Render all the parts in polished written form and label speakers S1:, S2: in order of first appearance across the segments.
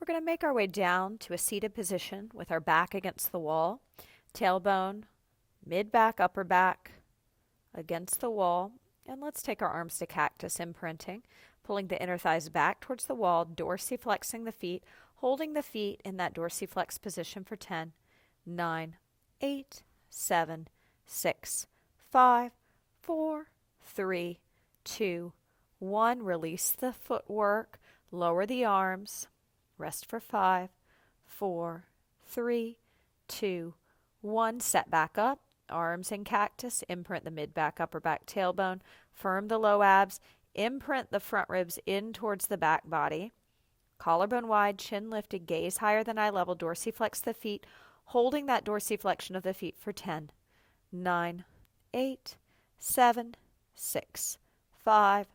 S1: We're going to make our way down to a seated position with our back against the wall, tailbone, mid-back, upper back against the wall. And let's take our arms to cactus, imprinting, pulling the inner thighs back towards the wall, dorsiflexing the feet, holding the feet in that dorsiflex position for 10, 9, 8, 7, 6, 5, 4, 3, 2, 1. Release the footwork, lower the arms, rest for 5, 4, 3, 2, 1. Set back up, arms in cactus, imprint the mid-back, upper back, tailbone, firm the low abs, imprint the front ribs in towards the back body, collarbone wide, chin lifted, gaze higher than eye level, dorsiflex the feet, holding that dorsiflexion of the feet for 10, 9, 8, 7, 6, 5,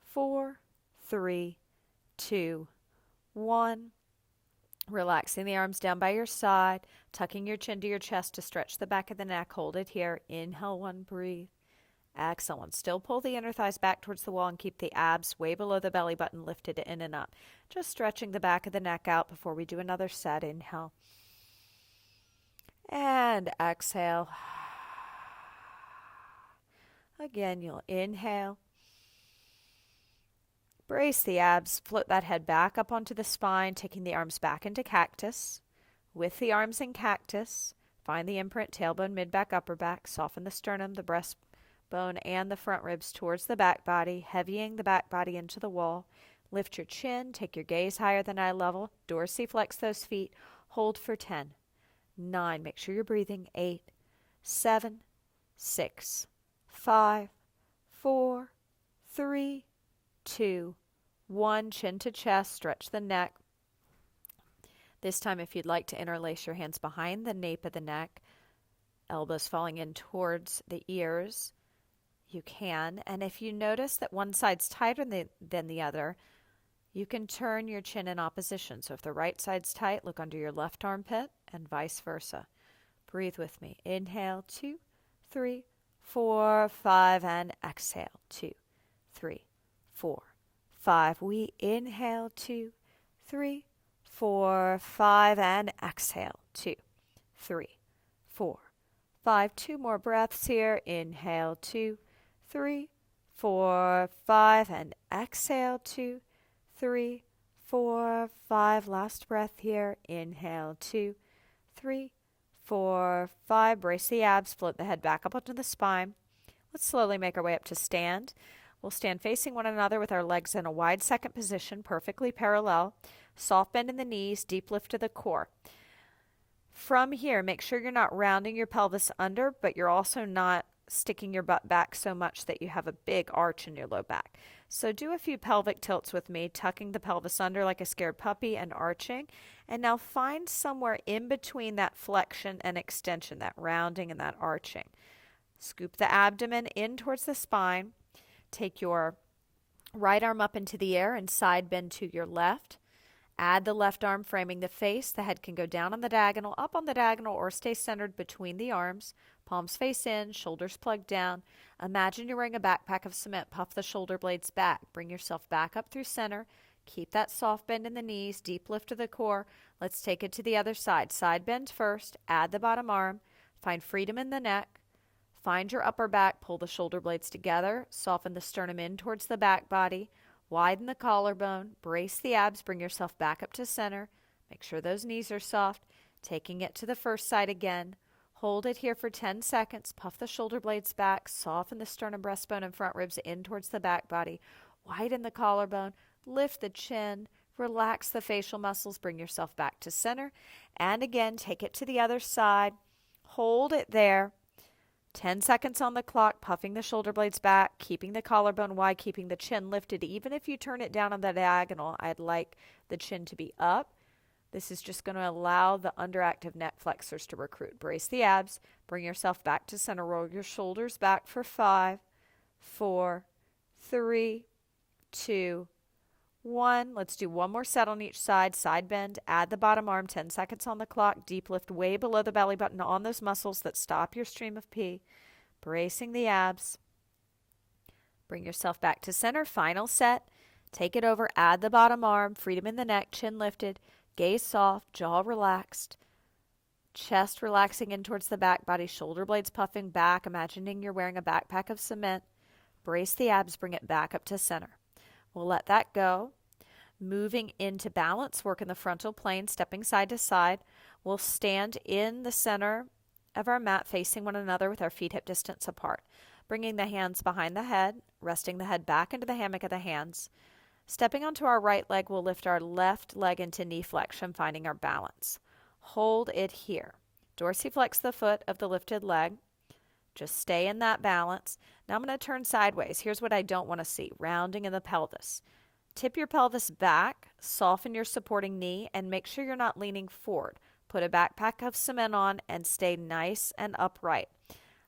S1: 4, 3, 2, 1. Relaxing the arms down by your side, tucking your chin to your chest to stretch the back of the neck. Hold it here. Inhale 1, breathe. Exhale 1. Still pull the inner thighs back towards the wall and keep the abs way below the belly button lifted in and up. Just stretching the back of the neck out before we do another set. Inhale. And exhale. Again, you'll inhale. Brace the abs, float that head back up onto the spine, taking the arms back into cactus. With the arms in cactus, find the imprint, tailbone, mid-back, upper back. Soften the sternum, the breastbone, and the front ribs towards the back body, heavying the back body into the wall. Lift your chin, take your gaze higher than eye level, dorsiflex those feet, hold for 10, 9, make sure you're breathing, 8, 7, 6, 5, 4, 3, 2, 1. Chin to chest, stretch the neck. This time, if you'd like to interlace your hands behind the nape of the neck, elbows falling in towards the ears, you can. And if you notice that one side's tighter than the other, you can turn your chin in opposition. So if the right side's tight, look under your left armpit and vice versa. Breathe with me. Inhale, 2, 3, 4, 5, and exhale, 2, 3, 4, 5. We inhale, 2, 3, 4, 5, and exhale, 2, 3, 4, 5. 2 more breaths here. Inhale, 2, 3, 4, 5, and exhale, 2, 3, 4, 5. Last breath here. Inhale, 2, 3, 4, 5. Brace the abs, float the head back up onto the spine. Let's slowly make our way up to stand. We'll stand facing one another with our legs in a wide second position, perfectly parallel. Soft bend in the knees, deep lift to the core. From here, make sure you're not rounding your pelvis under, but you're also not sticking your butt back so much that you have a big arch in your low back. So do a few pelvic tilts with me, tucking the pelvis under like a scared puppy and arching. And now find somewhere in between that flexion and extension, that rounding and that arching. Scoop the abdomen in towards the spine. Take your right arm up into the air and side bend to your left. Add the left arm framing the face. The head can go down on the diagonal, up on the diagonal, or stay centered between the arms. Palms face in, shoulders plugged down. Imagine you're wearing a backpack of cement. Puff the shoulder blades back. Bring yourself back up through center. Keep that soft bend in the knees, deep lift to the core. Let's take it to the other side. Side bend first. Add the bottom arm. Find freedom in the neck. Find your upper back, pull the shoulder blades together, soften the sternum in towards the back body, widen the collarbone, brace the abs, bring yourself back up to center. Make sure those knees are soft. Taking it to the first side again. Hold it here for 10 seconds. Puff the shoulder blades back, soften the sternum, breastbone, and front ribs in towards the back body. Widen the collarbone, lift the chin, relax the facial muscles, bring yourself back to center. And again, take it to the other side. Hold it there. 10 seconds on the clock, puffing the shoulder blades back, keeping the collarbone wide, keeping the chin lifted. Even if you turn it down on the diagonal, I'd like the chin to be up. This is just going to allow the underactive neck flexors to recruit. Brace the abs, bring yourself back to center, roll your shoulders back for 5, 4, 3, 2, 1. Let's do one more set on each side. Side bend, add the bottom arm, 10 seconds on the clock. Deep lift way below the belly button on those muscles that stop your stream of pee. Bracing the abs. Bring yourself back to center. Final set. Take it over, add the bottom arm, freedom in the neck, chin lifted. Gaze soft, jaw relaxed, chest relaxing in towards the back body, shoulder blades puffing back, imagining you're wearing a backpack of cement. Brace the abs, bring it back up to center. We'll let that go. Moving into balance, work in the frontal plane, stepping side to side. We'll stand in the center of our mat facing one another with our feet hip distance apart. Bringing the hands behind the head, resting the head back into the hammock of the hands. Stepping onto our right leg, we'll lift our left leg into knee flexion, finding our balance. Hold it here. Dorsiflex the foot of the lifted leg. Just stay in that balance. Now I'm going to turn sideways. Here's what I don't want to see. Rounding in the pelvis. Tip your pelvis back, soften your supporting knee, and make sure you're not leaning forward. Put a backpack of cement on and stay nice and upright.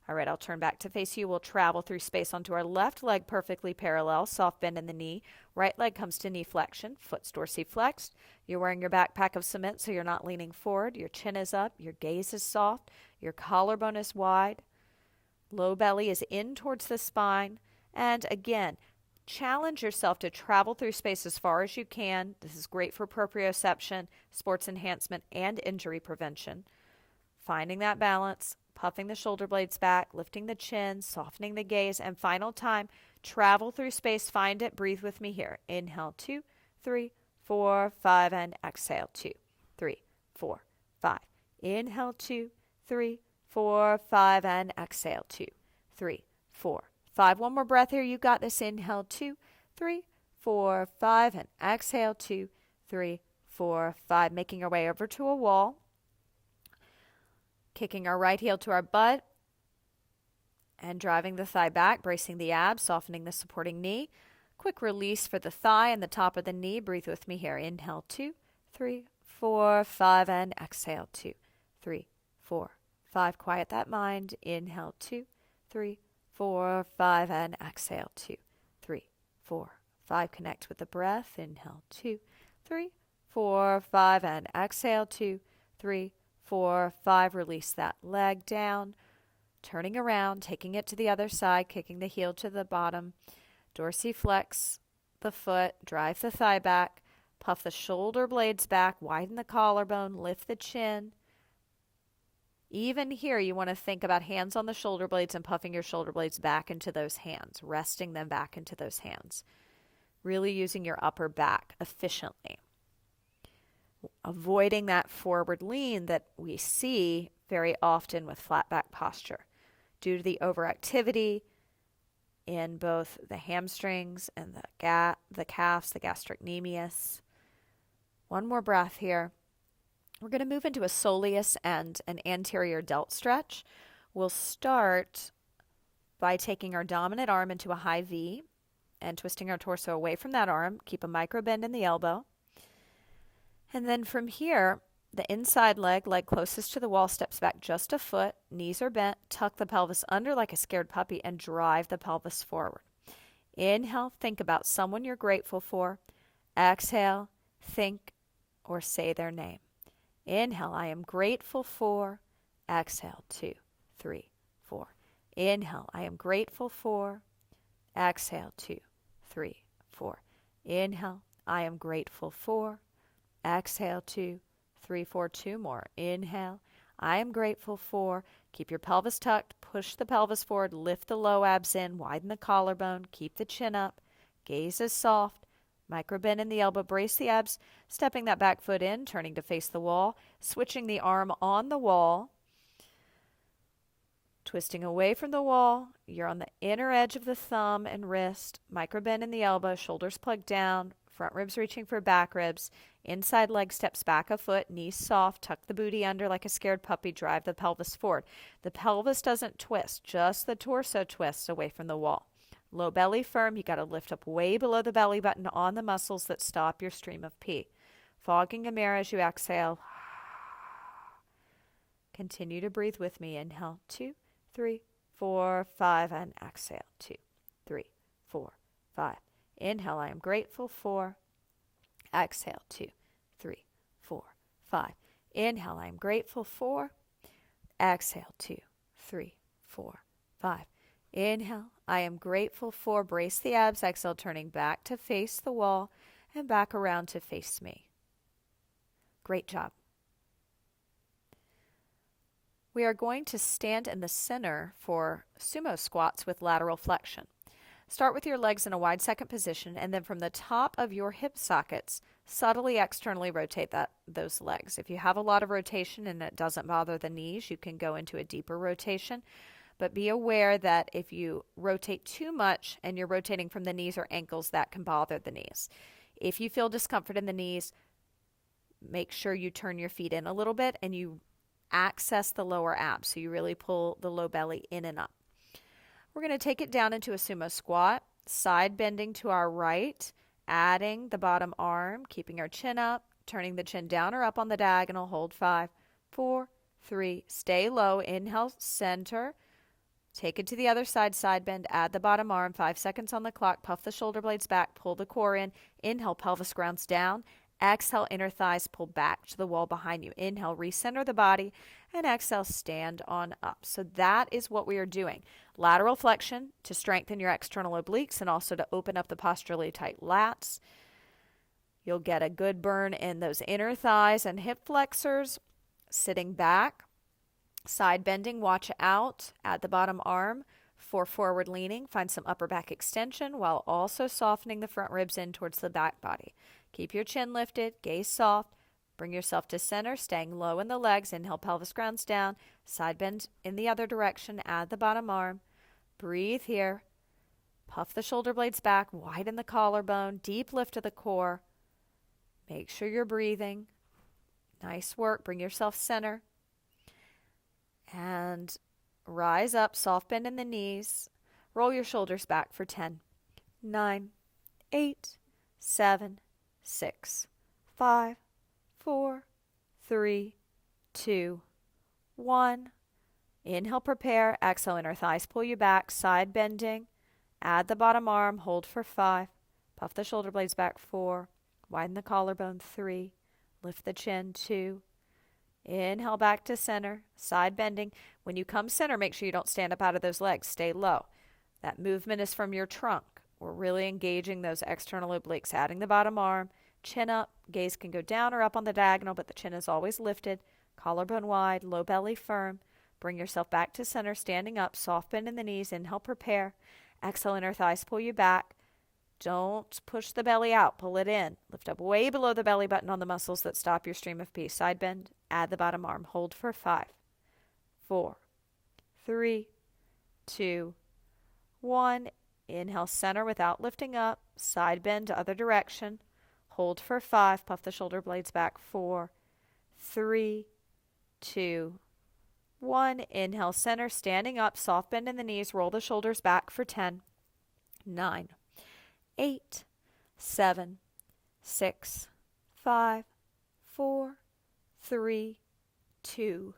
S1: All right, I'll turn back to face you. We'll travel through space onto our left leg perfectly parallel, soft bend in the knee. Right leg comes to knee flexion, foot's dorsiflexed. You're wearing your backpack of cement, so you're not leaning forward. Your chin is up, your gaze is soft, your collarbone is wide. Low belly is in towards the spine. And again, challenge yourself to travel through space as far as you can. This is great for proprioception, sports enhancement, and injury prevention. Finding that balance, puffing the shoulder blades back, lifting the chin, softening the gaze, and final time, travel through space, find it, breathe with me here. Inhale, 2, 3, 4, 5, and exhale, 2, 3, 4, 5. Inhale, 2, 3, 4, 5, and exhale, 2, 3, 4, 5. One more breath here. You got this. Inhale, 2, 3, 4, 5, and exhale, 2, 3, 4, 5. Making our way over to a wall. Kicking our right heel to our butt and driving the thigh back, bracing the abs, softening the supporting knee. Quick release for the thigh and the top of the knee. Breathe with me here. Inhale, 2, 3, 4, 5, and exhale, 2, 3, 4, 5. Quiet that mind. Inhale, 2, 3, 4, 5, and exhale, 2, 3, 4, 5. Connect with the breath. Inhale, 2, 3, 4, 5, and exhale, 2, 3, 4, 5. Release that leg down. Turning around, taking it to the other side, kicking the heel to the bottom. Dorsiflex the foot, drive the thigh back, puff the shoulder blades back, widen the collarbone, lift the chin. Even here, you want to think about hands on the shoulder blades and puffing your shoulder blades back into those hands, resting them back into those hands. Really using your upper back efficiently. Avoiding that forward lean that we see very often with flat back posture due to the overactivity in both the hamstrings and the calves, the gastrocnemius. One more breath here. We're going to move into a soleus and an anterior delt stretch. We'll start by taking our dominant arm into a high V and twisting our torso away from that arm. Keep a micro bend in the elbow. And then from here, the inside leg closest to the wall, steps back just a foot. Knees are bent. Tuck the pelvis under like a scared puppy and drive the pelvis forward. Inhale, think about someone you're grateful for. Exhale, think or say their name. Inhale, I am grateful for. Exhale, 2, 3, 4. Inhale, I am grateful for. Exhale, 2, 3, 4. Inhale, I am grateful for. Exhale, 2, 3, 4. 2 more. Inhale, I am grateful for. Keep your pelvis tucked. Push the pelvis forward. Lift the low abs in. Widen the collarbone. Keep the chin up. Gaze is soft. Micro bend in the elbow, brace the abs, stepping that back foot in, turning to face the wall, switching the arm on the wall, twisting away from the wall. You're on the inner edge of the thumb and wrist, micro bend in the elbow, shoulders plugged down, front ribs reaching for back ribs, inside leg steps back a foot, knees soft, tuck the booty under like a scared puppy, drive the pelvis forward. The pelvis doesn't twist, just the torso twists away from the wall. Low belly firm, you got to lift up way below the belly button on the muscles that stop your stream of pee. Fogging a mirror as you exhale. Continue to breathe with me. Inhale, 2, 3, 4, 5, and exhale, 2, 3, 4, 5. Inhale, I am grateful for. Exhale, 2, 3, 4, 5. Inhale, I am grateful for. Exhale, 2, 3, 4, 5. Inhale, I am grateful for. Brace the abs. Exhale, turning back to face the wall and back around to face me. Great job. We are going to stand in the center for sumo squats with lateral flexion. Start with your legs in a wide second position, and then from the top of your hip sockets, subtly externally rotate those legs. If you have a lot of rotation and it doesn't bother the knees, you can go into a deeper rotation. But be aware that if you rotate too much and you're rotating from the knees or ankles, that can bother the knees. If you feel discomfort in the knees, make sure you turn your feet in a little bit and you access the lower abs, so you really pull the low belly in and up. We're going to take it down into a sumo squat, side bending to our right, adding the bottom arm, keeping our chin up, turning the chin down or up on the diagonal. Hold 5, 4, 3, stay low, inhale, center, take it to the other side, side bend, add the bottom arm, 5 seconds on the clock, puff the shoulder blades back, pull the core in, inhale, pelvis grounds down, exhale, inner thighs pull back to the wall behind you. Inhale, recenter the body, and exhale, stand on up. So that is what we are doing. Lateral flexion to strengthen your external obliques and also to open up the posturally tight lats. You'll get a good burn in those inner thighs and hip flexors. Sitting back, side bending, watch out. Add the bottom arm for forward leaning. Find some upper back extension while also softening the front ribs in towards the back body. Keep your chin lifted, gaze soft. Bring yourself to center, staying low in the legs. Inhale, pelvis grounds down. Side bend in the other direction. Add the bottom arm. Breathe here. Puff the shoulder blades back. Widen the collarbone. Deep lift of the core. Make sure you're breathing. Nice work. Bring yourself center. And rise up. Soft bend in the knees. Roll your shoulders back for 10, 9, 8, 7, 6, 5, 4, 3, 2, 1. Inhale, prepare. Exhale, inner thighs pull you back. Side bending. Add the bottom arm. Hold for 5. Puff the shoulder blades back. 4. Widen the collarbone. 3. Lift the chin. 2. Inhale, back to center. Side bending. When you come center, make sure you don't stand up out of those legs. Stay low. That movement is from your trunk. We're really engaging those external obliques. Adding the bottom arm. Chin up. Gaze can go down or up on the diagonal, but the chin is always lifted. Collarbone wide. Low belly firm. Bring yourself back to center, standing up. Soft bend in the knees. Inhale, prepare. Exhale, inner thighs pull you back. Don't push the belly out. Pull it in. Lift up way below the belly button on the muscles that stop your stream of peace. Side bend. Add the bottom arm. Hold for 5, 4, 3, 2, 1. Inhale, center without lifting up. Side bend to other direction. Hold for 5. Puff the shoulder blades back. 4, 3, 2, 1. Inhale, center, standing up. Soft bend in the knees. Roll the shoulders back for 10, 9, 8, 7, 6, 5, 4, 3, 2,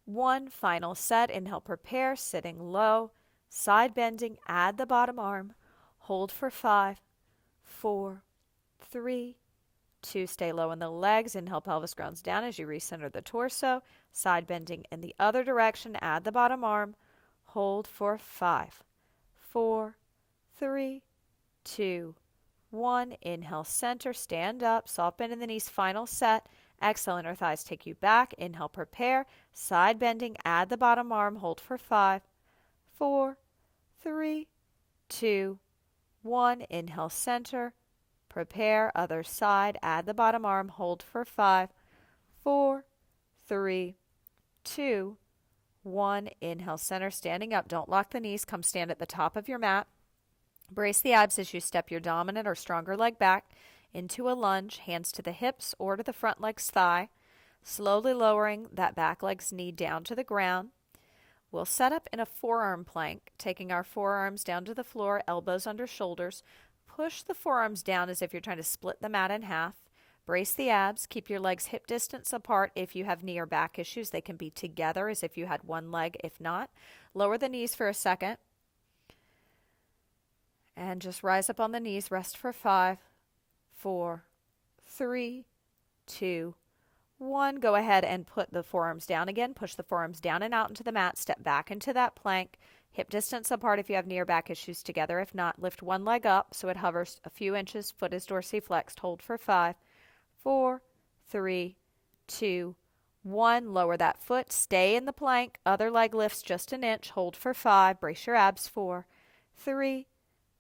S1: 1. Final set. Inhale, prepare. Sitting low. Side bending. Add the bottom arm. Hold for 5, 4, 3, 2. Stay low in the legs. Inhale, pelvis grounds down as you recenter the torso. Side bending in the other direction. Add the bottom arm. Hold for 5, 4, 3, 2, 1. Inhale, center. Stand up. Soft bend in the knees. Final set. Exhale, inner thighs take you back. Inhale, prepare. Side bending. Add the bottom arm. Hold for 5, 4, 3, 2, 1. Inhale, center. Prepare. Other side. Add the bottom arm. Hold for 5, 4, 3, 2, 1. Inhale, center. Standing up. Don't lock the knees. Come stand at the top of your mat. Brace the abs as you step your dominant or stronger leg back into a lunge. Hands to the hips or to the front leg's thigh. Slowly lowering that back leg's knee down to the ground. We'll set up in a forearm plank, taking our forearms down to the floor, elbows under shoulders. Push the forearms down as if you're trying to split the mat in half. Brace the abs. Keep your legs hip distance apart. If you have knee or back issues, they can be together as if you had one leg. If not, lower the knees for a second. And just rise up on the knees. Rest for 5, 4, 3, 2, 1. Go ahead and put the forearms down again. Push the forearms down and out into the mat. Step back into that plank. Hip distance apart if you have knee or back issues together. If not, lift one leg up so it hovers a few inches. Foot is dorsiflexed. Hold for 5, 4, 3, 2, 1. Lower that foot. Stay in the plank. Other leg lifts just an inch. Hold for 5. Brace your abs. 4, 3,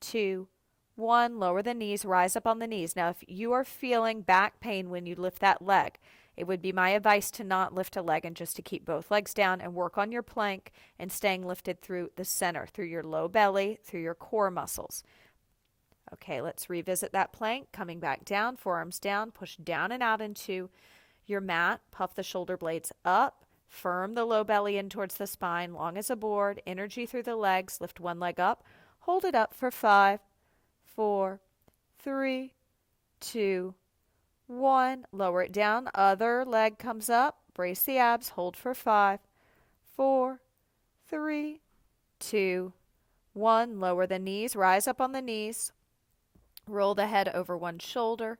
S1: 2, 1. Lower the knees. Rise up on the knees. Now, if you are feeling back pain when you lift that leg, it would be my advice to not lift a leg and just to keep both legs down and work on your plank and staying lifted through the center, through your low belly, through your core muscles. Okay, let's revisit that plank. Coming back down, forearms down, push down and out into your mat. Puff the shoulder blades up. Firm the low belly in towards the spine, long as a board. Energy through the legs. Lift one leg up. Hold it up for 5, 4, 3, 2, 1. Lower it down. Other leg comes up. Brace the abs. Hold for 5, 4, 3, 2, 1. Lower the knees. Rise up on the knees. Roll the head over one shoulder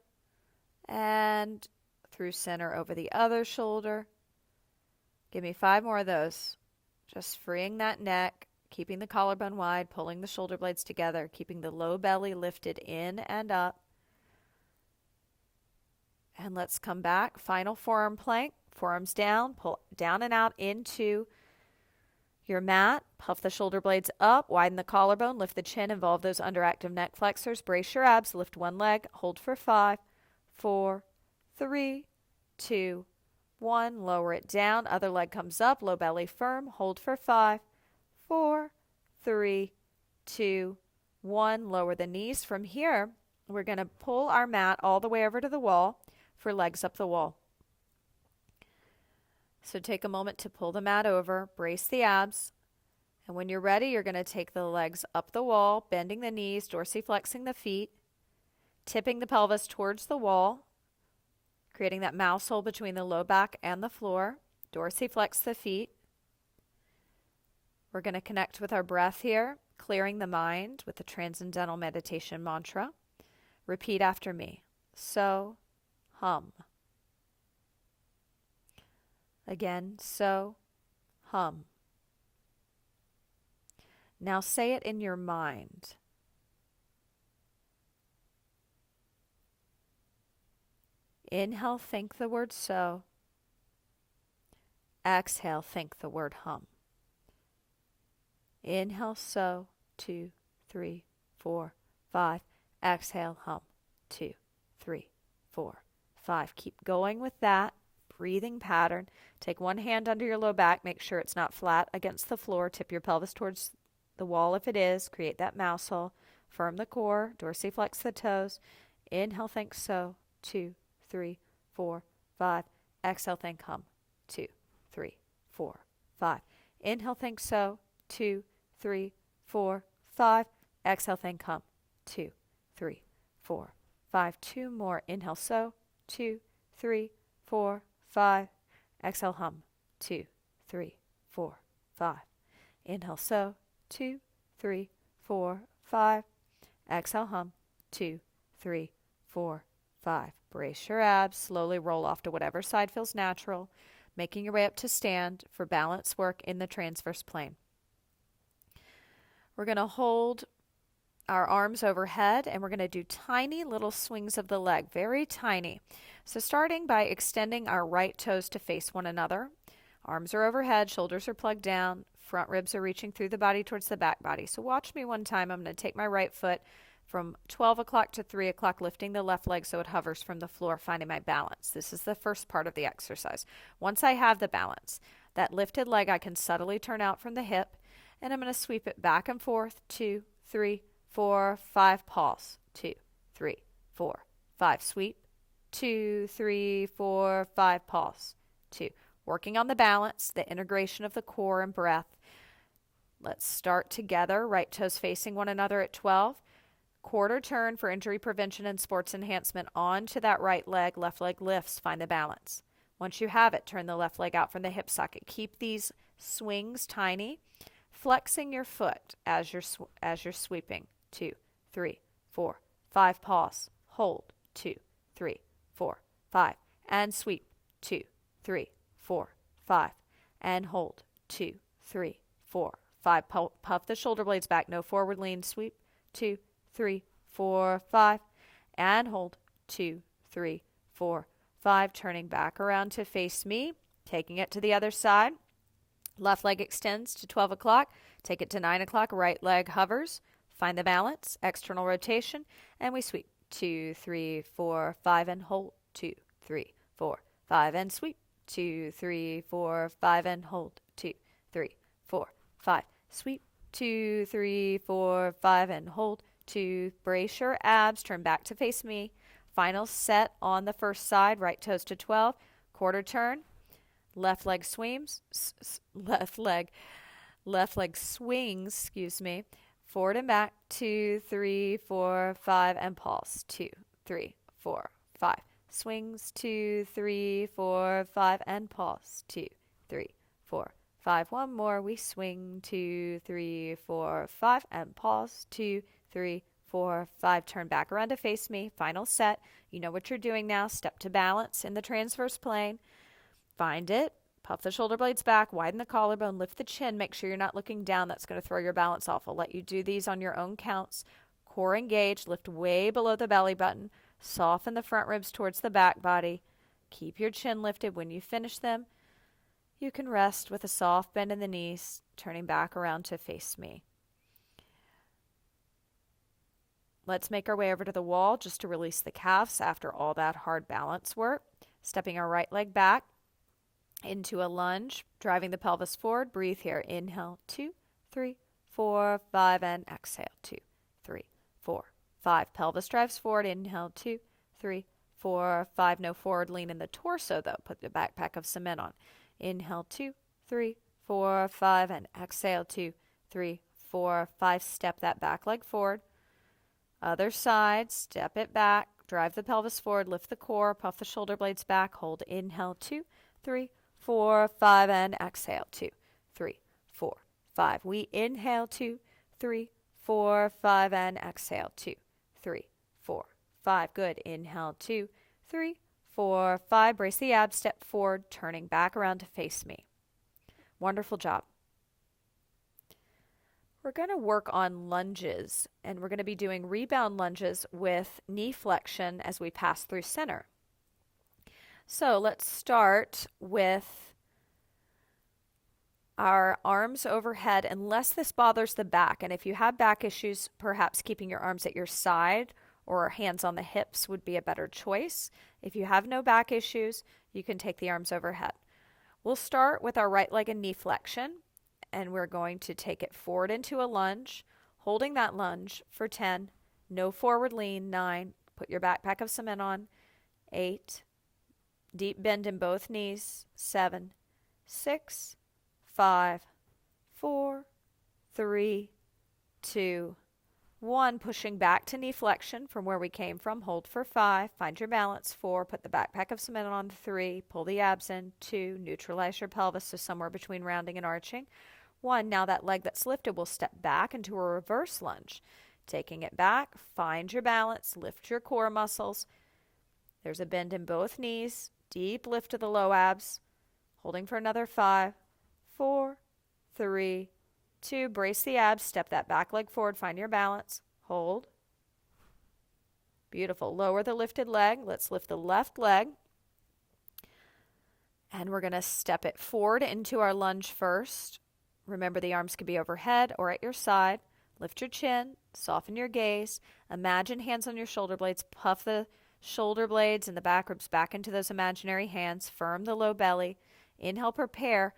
S1: and through center over the other shoulder. Give me 5 more of those. Just freeing that neck, keeping the collarbone wide, pulling the shoulder blades together, keeping the low belly lifted in and up. And let's come back. Final forearm plank. Forearms down. Pull down and out into your mat. Puff the shoulder blades up. Widen the collarbone. Lift the chin. Involve those underactive neck flexors. Brace your abs. Lift one leg. Hold for 5, 4, 3, 2, 1. Lower it down. Other leg comes up. Low belly firm. Hold for 5, 4, 3, 2, 1. Lower the knees. From here, we're going to pull our mat all the way over to the wall for legs up the wall. So take a moment to pull the mat over, brace the abs, and when you're ready, you're going to take the legs up the wall, bending the knees, dorsiflexing the feet, tipping the pelvis towards the wall, creating that mouse hole between the low back and the floor. Dorsiflex the feet. We're going to connect with our breath here, clearing the mind with the transcendental meditation mantra. Repeat after me. So, hum. Again, so, hum. Now say it in your mind. Inhale, think the word so. Exhale, think the word hum. Inhale, so, 2, 3, 4, 5. Exhale, hum, 2, 3, 4, 5. Keep going with that breathing pattern. Take one hand under your low back. Make sure it's not flat against the floor. Tip your pelvis towards the wall if it is. Create that mouse hole. Firm the core. Dorsiflex the toes. Inhale, think so. 2, 3, 4, 5. Exhale, think hum. 2, 3, 4, 5. Inhale, think so. 2, 3, 4, 5. Exhale, think hum. 2, 3, 4, 5. 2 more. Inhale, so. 2, 3, 4, 5. Exhale, hum. 2, 3, 4, 5. Inhale, so. 2, 3, 4, 5. Exhale, hum. 2, 3, 4, 5. Brace your abs. Slowly roll off to whatever side feels natural, making your way up to stand for balance work in the transverse plane. We're going to hold our arms overhead, and we're going to do tiny little swings of the leg, very tiny. So starting by extending our right toes to face one another. Arms are overhead, shoulders are plugged down, front ribs are reaching through the body towards the back body. So watch me one time. I'm going to take my right foot from 12 o'clock to 3 o'clock, lifting the left leg so it hovers from the floor, finding my balance. This is the first part of the exercise. Once I have the balance, that lifted leg I can subtly turn out from the hip, and I'm going to sweep it back and forth. 2, 3, 4, 5, pause. 2, 3, 4, 5, sweep. 2, 3, 4, 5, pause. 2. Working on the balance, the integration of the core and breath. Let's start together. Right toes facing one another at 12. Quarter turn for injury prevention and sports enhancement onto that right leg. Left leg lifts. Find the balance. Once you have it, turn the left leg out from the hip socket. Keep these swings tiny, flexing your foot as you're sweeping. 2, 3, 4, 5, pause. Hold. 2, 3, 4, 5, and sweep. 2, 3, 4, 5, and hold. 2, 3, 4, 5. Puff the shoulder blades back. No forward lean. Sweep. 2, 3, 4, 5, and hold. 2, 3, 4, 5, turning back around to face me, taking it to the other side. Left leg extends to 12 o'clock. Take it to 9 o'clock. Right leg hovers. Find the balance. External rotation. And we sweep. 2, 3, 4, 5, and hold. 2, 3, 4, 5, and sweep. 2, 3, 4, 5, and hold. 2, 3, 4, 5. Sweep. 2, 3, 4, 5, and hold. 2. Brace your abs. Turn back to face me. Final set on the first side. Right toes to 12. Quarter turn. Left leg swings. Left leg swings. Excuse me. Forward and back. 2, 3, 4, 5, and pulse. 2, 3, 4, 5. Swings. 2, 3, 4, 5, and pulse. 2, 3, 4, 5. One more. We swing. 2, 3, 4, 5, and pulse. 2, 3, 4, 5. Turn back around to face me. Final set. You know what you're doing now. Step to balance in the transverse plane. Find it. Puff the shoulder blades back. Widen the collarbone. Lift the chin. Make sure you're not looking down. That's going to throw your balance off. I'll let you do these on your own counts. Core engaged. Lift way below the belly button. Soften the front ribs towards the back body. Keep your chin lifted. When you finish them, you can rest with a soft bend in the knees, turning back around to face me. Let's make our way over to the wall just to release the calves after all that hard balance work. Stepping our right leg back into a lunge, driving the pelvis forward. Breathe here. Inhale, 2, 3, 4, 5, and exhale, 2, 3, 4, 5. Pelvis drives forward. Inhale, 2, 3, 4, 5. No forward lean in the torso, though. Put the backpack of cement on. Inhale, 2, 3, 4, 5, and exhale, 2, 3, 4, 5. Step that back leg forward. Other side, step it back. Drive the pelvis forward. Lift the core. Puff the shoulder blades back. Hold. Inhale, 2, 3, 4, 5, and exhale, 2, 3, 4, 5. We inhale, 2, 3, 4, 5, and exhale, 2, 3, 4, 5. Good. Inhale, 2, 3, 4, 5. Brace the abs. Step forward, turning back around to face me. Wonderful job. We're going to work on lunges, and we're going to be doing rebound lunges with knee flexion as we pass through center. So let's start with our arms overhead, unless this bothers the back. And if you have back issues, perhaps keeping your arms at your side or hands on the hips would be a better choice. If you have no back issues, you can take the arms overhead. We'll start with our right leg and knee flexion, and we're going to take it forward into a lunge, holding that lunge for 10, no forward lean, 9, put your backpack of cement on, 8, deep bend in both knees, 7, 6, 5, 4, 3, 2, 1. Pushing back to knee flexion from where we came from. Hold for 5. Find your balance. 4. Put the backpack of cement on. 3. Pull the abs in. 2. Neutralize your pelvis, so somewhere between rounding and arching. 1. Now that leg that's lifted will step back into a reverse lunge. Taking it back. Find your balance. Lift your core muscles. There's a bend in both knees. Deep lift of the low abs. Holding for another 5, 4, 3, 2. Brace the abs. Step that back leg forward. Find your balance. Hold. Beautiful. Lower the lifted leg. Let's lift the left leg. And we're going to step it forward into our lunge first. Remember, the arms could be overhead or at your side. Lift your chin. Soften your gaze. Imagine hands on your shoulder blades. Puff the shoulder blades and the back ribs back into those imaginary hands. Firm the low belly. Inhale, prepare.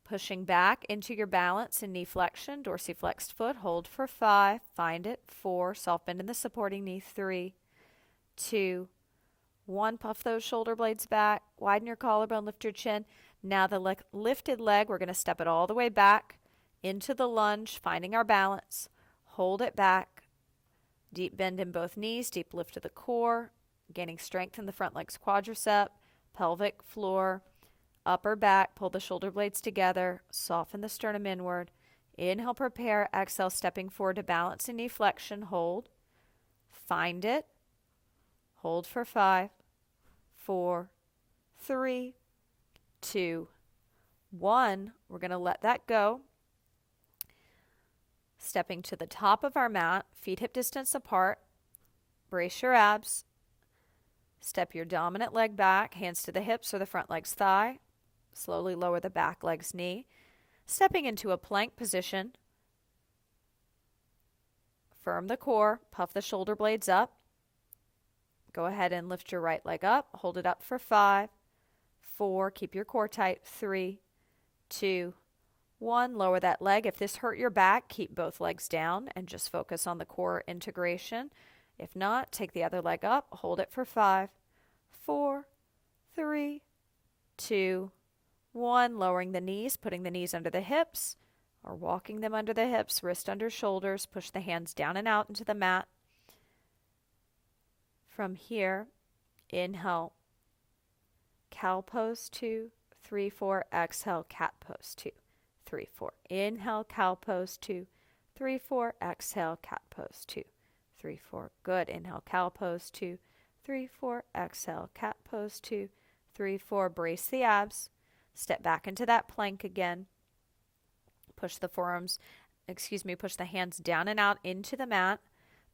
S1: Pushing back into your balance in knee flexion, dorsiflexed foot. Hold for 5. Find it. 4. Soft bend in the supporting knee. 3, 2, 1. Puff those shoulder blades back. Widen your collarbone. Lift your chin. Now the lifted leg, we're going to step it all the way back into the lunge, finding our balance. Hold it back. Deep bend in both knees. Deep lift of the core. Gaining strength in the front leg's quadricep, pelvic floor. Upper back, pull the shoulder blades together, soften the sternum inward. Inhale, prepare. Exhale, stepping forward to balance in knee flexion. Hold. Find it. Hold for 5, 4, 3, 2, 1. We're going to let that go. Stepping to the top of our mat, feet hip distance apart. Brace your abs. Step your dominant leg back, hands to the hips or the front leg's thigh. Slowly lower the back leg's knee. Stepping into a plank position. Firm the core, puff the shoulder blades up. Go ahead and lift your right leg up. Hold it up for 5, 4, keep your core tight, 3, 2, 1. Lower that leg. If this hurt your back, keep both legs down and just focus on the core integration. If not, take the other leg up, hold it for 5, 4, 3, 2, 1. Lowering the knees, putting the knees under the hips or walking them under the hips, wrist under shoulders. Push the hands down and out into the mat. From here, inhale, cow pose 2, 3, 4. Exhale, cat pose 2, 3, 4. Inhale, cow pose 2, 3, 4. Exhale, cat pose 2, 3, 4. Good. Inhale, cow pose 2, 3, 4. Exhale, cat pose 2, 3, 4. Brace the abs. Step back into that plank again. Push the push the hands down and out into the mat.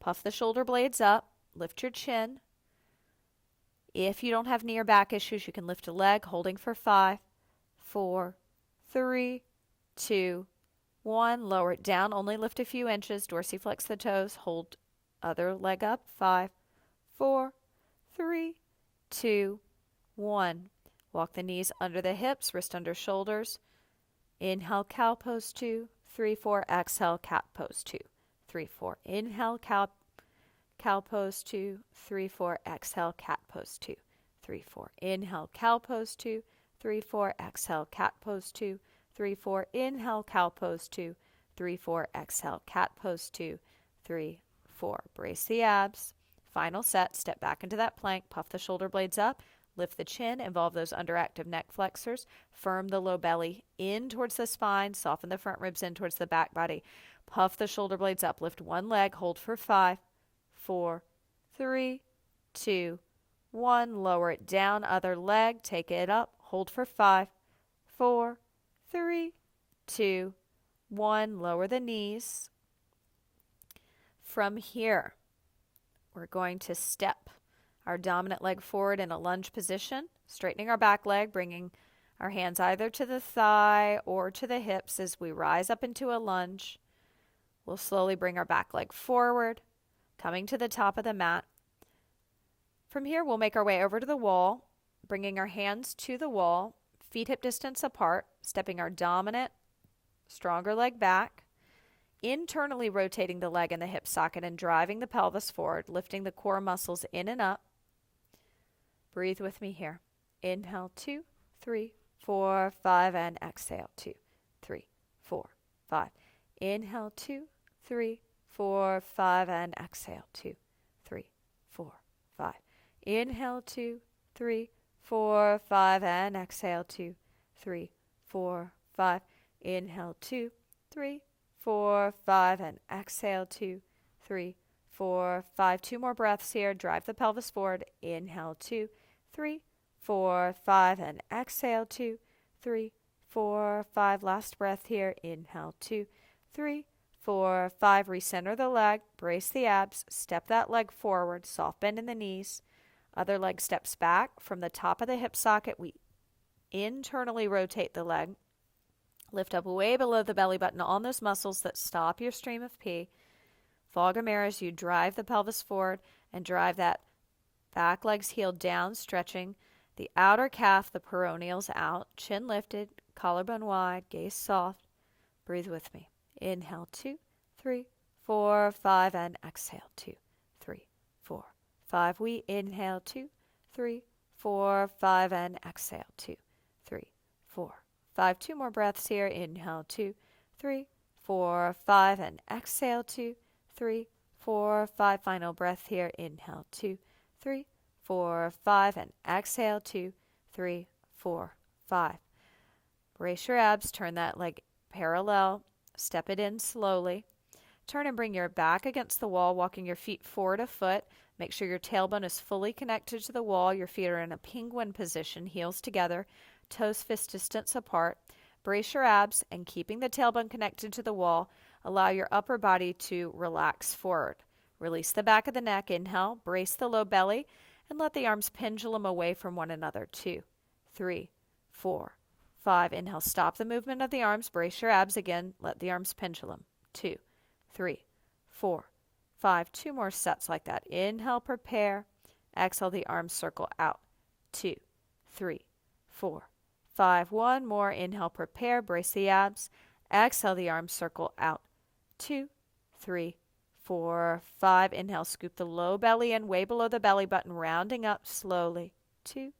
S1: Puff the shoulder blades up. Lift your chin. If you don't have knee or back issues, you can lift a leg, holding for 5, 4, 3, 2, 1. Lower it down. Only lift a few inches. Dorsiflex the toes. Hold other leg up. 5, 4, 3, 2, 1. Walk the knees under the hips, wrist under shoulders. Inhale, cow pose 2, 3, 4. Exhale, cat pose 2, 3, 4. Inhale, cow pose 2, 3, 4. Exhale, cat pose 2, 3, 4. Inhale, cow pose 2, 3, 4. Exhale, cat pose 2, 3, 4. Inhale, cow pose 2, 3, 4. Exhale, cat pose 2, 3, 4. Brace the abs. Final set. Step back into that plank. Puff the shoulder blades up. Lift the chin. Involve those underactive neck flexors. Firm the low belly in towards the spine. Soften the front ribs in towards the back body. Puff the shoulder blades up. Lift one leg. Hold for 5, 4, 3, 2, 1. Lower it down. Other leg. Take it up. Hold for 5, 4, 3, 2, 1. Lower the knees. From here, we're going to step our dominant leg forward in a lunge position, straightening our back leg, bringing our hands either to the thigh or to the hips as we rise up into a lunge. We'll slowly bring our back leg forward, coming to the top of the mat. From here, we'll make our way over to the wall, bringing our hands to the wall, feet hip distance apart, stepping our dominant, stronger leg back, internally rotating the leg in the hip socket and driving the pelvis forward, lifting the core muscles in and up. Breathe with me here. Inhale, 2, 3, 4, 5, and exhale, 2, 3, 4, 5. Inhale, 2, 3, 4, 5, and exhale, 2, 3, 4, 5. Inhale, 2, 3, 4, 5, and exhale, 2, 3, 4, 5. Inhale, 2, 3, 4, 5, and exhale, 2, 3, 4, 5. 2 more breaths here. Drive the pelvis forward. Inhale, 2, 3, 4, 5, and exhale, 2, 3, 4, 5. Last breath here. Inhale, 2, 3, 4, 5. Recenter the leg. Brace the abs. Step that leg forward. Soft bend in the knees. Other leg steps back. From the top of the hip socket, we internally rotate the leg. Lift up way below the belly button on those muscles that stop your stream of pee. Fog a mirror as you drive the pelvis forward and drive that back leg's heel down, stretching the outer calf, the peroneals out, chin lifted, collarbone wide, gaze soft. Breathe with me. Inhale, 2, 3, 4, 5, and exhale, 2, 3, 4, 5. We inhale, 2, 3, 4, 5, and exhale, 2, 3, 4, 5. 2 more breaths here. Inhale, 2, 3, 4, 5, and exhale, 2, 3, 4, 5. Final breath here. Inhale, 2, 3, 4, 5, and exhale, 2, 3, 4, 5. Brace your abs. Turn that leg parallel. Step it in slowly. Turn and bring your back against the wall, walking your feet forward a foot. Make sure your tailbone is fully connected to the wall. Your feet are in a penguin position, heels together, toes fist distance apart. Brace your abs, and keeping the tailbone connected to the wall, allow your upper body to relax forward. Release the back of the neck. Inhale, brace the low belly, and let the arms pendulum away from one another. 2, 3, 4, 5. Inhale, stop the movement of the arms. Brace your abs again. Let the arms pendulum. 2, 3, 4, 5. 2 more sets like that. Inhale, prepare. Exhale, the arms circle out. 2, 3, 4, 5. 1 more. Inhale, prepare. Brace the abs. Exhale, the arms circle out. 2, 3, 4, 5. Inhale, scoop the low belly in, way below the belly button, rounding up slowly. 2,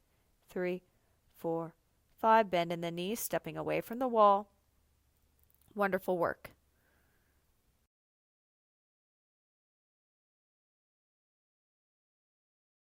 S1: 3, 4, 5. Bend in the knees, stepping away from the wall. Wonderful work.